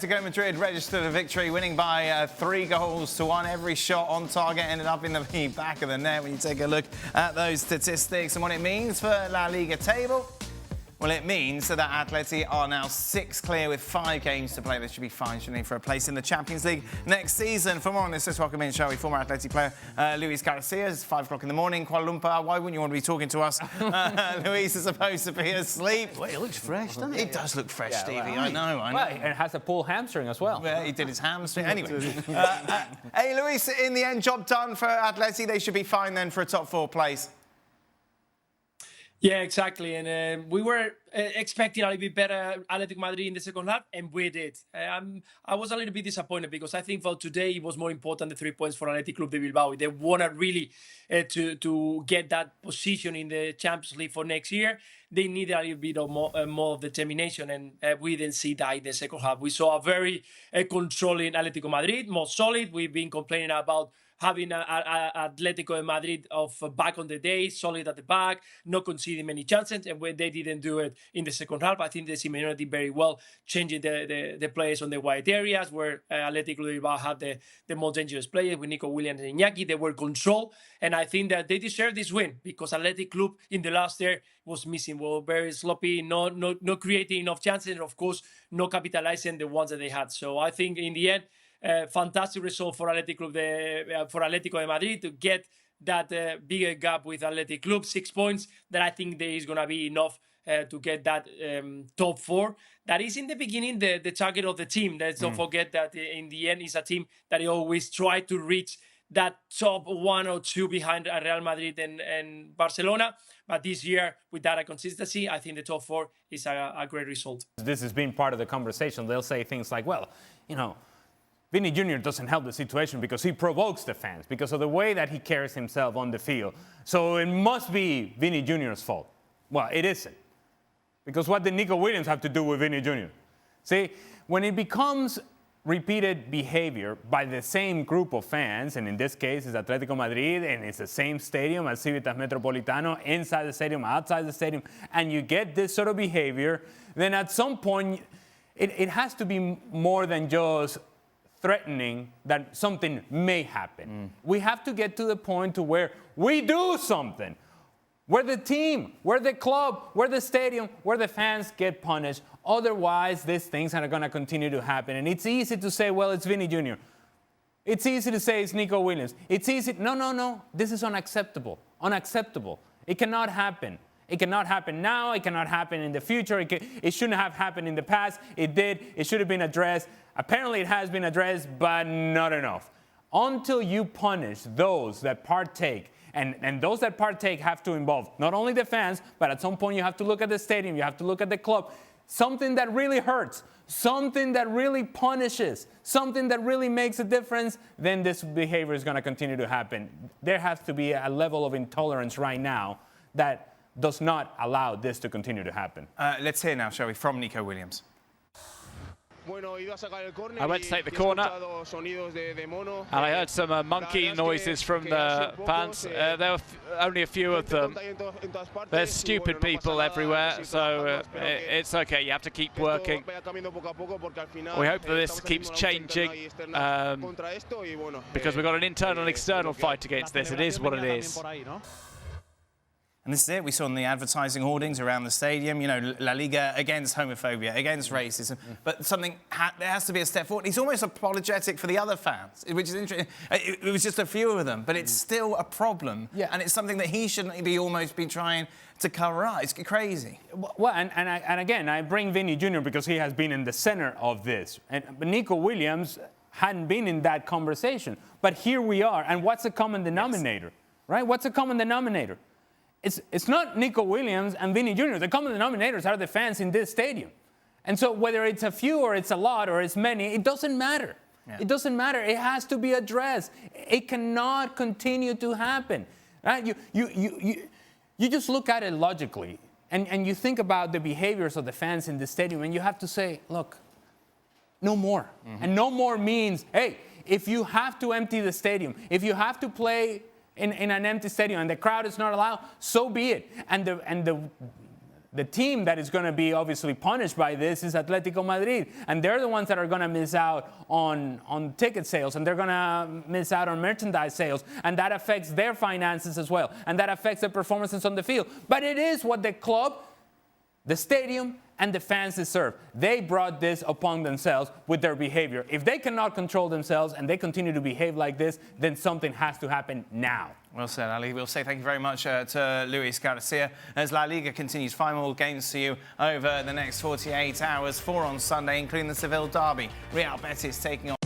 Atletico Madrid registered a victory, winning by 3-1. Every shot on target ended up in the back of the net when you take a look at those statistics and what it means for La Liga table. Well, it means that Atleti are now 6 clear with 5 games to play. They should be fine, shouldn't they, for a place in the Champions League next season. For more on this, let's welcome in, shall we, former Atleti player Luis Garcia. It's 5 o'clock in the morning, Kuala Lumpur. Why wouldn't you want to be talking to us? Luis is supposed to be asleep. Well, it looks fresh, doesn't it? It does look fresh, yeah, Stevie. Right. I know. Well, it has a pulled hamstring as well. Yeah, he did his hamstring. Anyway, hey, Luis, in the end, job done for Atleti. They should be fine then for a top 4 place. Yeah, exactly. And we were expecting a little bit better Atletico Madrid in the second half, and we did. I was a little bit disappointed because I think for today it was more important the 3 points for Athletic Club de Bilbao. They wanted really to get that position in the Champions League for next year. They needed a little bit of more determination, and we didn't see that in the second half. We saw a very controlling Atletico Madrid, more solid. We've been complaining about having Atletico Madrid of back on the day, solid at the back, not conceding many chances, and when they didn't do it in the second half, I think the Simeone did very well, changing the players on the wide areas where Atletico Bilbao had the more dangerous players with Nicol, Williams and Iñaki. They were controlled, and I think that they deserve this win because Athletic Club in the last year was missing, well, very sloppy, not creating enough chances, and of course, not capitalizing the ones that they had. So I think in the end, fantastic result for Atletico de Madrid to get that bigger gap with Athletic Club, 6 points. That I think there is going to be enough to get that top 4. That is in the beginning the target of the team. Let's not forget that in the end, it's a team that always try to reach that top 1 or 2 behind Real Madrid and Barcelona. But this year, with that consistency, I think the top 4 is a great result. This has been part of the conversation. They'll say things like, well, you know, Vinny Jr. doesn't help the situation because he provokes the fans, because of the way that he carries himself on the field. So it must be Vinny Jr.'s fault. Well, it isn't. Because what did Nicol Williams have to do with Vinny Jr.? See, when it becomes repeated behavior by the same group of fans, and in this case it's Atletico Madrid, and it's the same stadium as Civitas Metropolitano, inside the stadium, outside the stadium, and you get this sort of behavior, then at some point it has to be more than just threatening that something may happen. We have to get to the point to where we do something. Where the team, where the club, where the stadium, where the fans get punished. Otherwise, these things are going to continue to happen. And it's easy to say, well, it's Vinny Jr. It's easy to say it's Nicol Williams. It's easy. No. This is unacceptable. Unacceptable. It cannot happen. It cannot happen now. It cannot happen in the future. It shouldn't have happened in the past. It did. It should have been addressed. Apparently, it has been addressed, but not enough. Until you punish those that partake, and those that partake have to involve not only the fans, but at some point you have to look at the stadium, you have to look at the club. Something that really hurts, something that really punishes, something that really makes a difference, then this behavior is going to continue to happen. There has to be a level of intolerance right now that does not allow this to continue to happen. Let's hear now, shall we, from Nicol Williams. I went to take the corner and I heard some monkey noises from the fans. There were only a few of them. There's stupid people everywhere, so it's okay. You have to keep working. We hope that this keeps changing because we've got an internal and external fight against this. It is what it is. And this is it. We saw on the advertising hoardings around the stadium, you know, La Liga against homophobia, against racism. But there has to be a step forward. He's almost apologetic for the other fans, which is interesting. It was just a few of them, but it's still a problem. Yeah. And it's something that he shouldn't be trying to cover up. It's crazy. Well, and again, I bring Vinny Jr. because he has been in the center of this. But Nicol Williams hadn't been in that conversation. But here we are. And what's the common denominator, right? What's the common denominator? It's not Nicol Williams and Vinny Jr. The common denominators are the fans in this stadium. And so whether it's a few or it's a lot or it's many, it doesn't matter. Yeah. It doesn't matter. It has to be addressed. It cannot continue to happen. Right? You just look at it logically and you think about the behaviors of the fans in the stadium and you have to say, look, no more. And no more means, hey, if you have to empty the stadium, if you have to play in an empty stadium and the crowd is not allowed, so be it. And the team that is going to be obviously punished by this is Atletico Madrid. And they're the ones that are going to miss out on ticket sales, and they're going to miss out on merchandise sales. And that affects their finances as well. And that affects their performances on the field. But it is what the club, the stadium, and the fans deserve. They brought this upon themselves with their behavior. If they cannot control themselves and they continue to behave like this, then something has to happen now. Well said, Ali. We'll say thank you very much to Luis Garcia as La Liga continues. 5 more games to you over the next 48 hours. 4 on Sunday, including the Seville derby. Real Betis taking on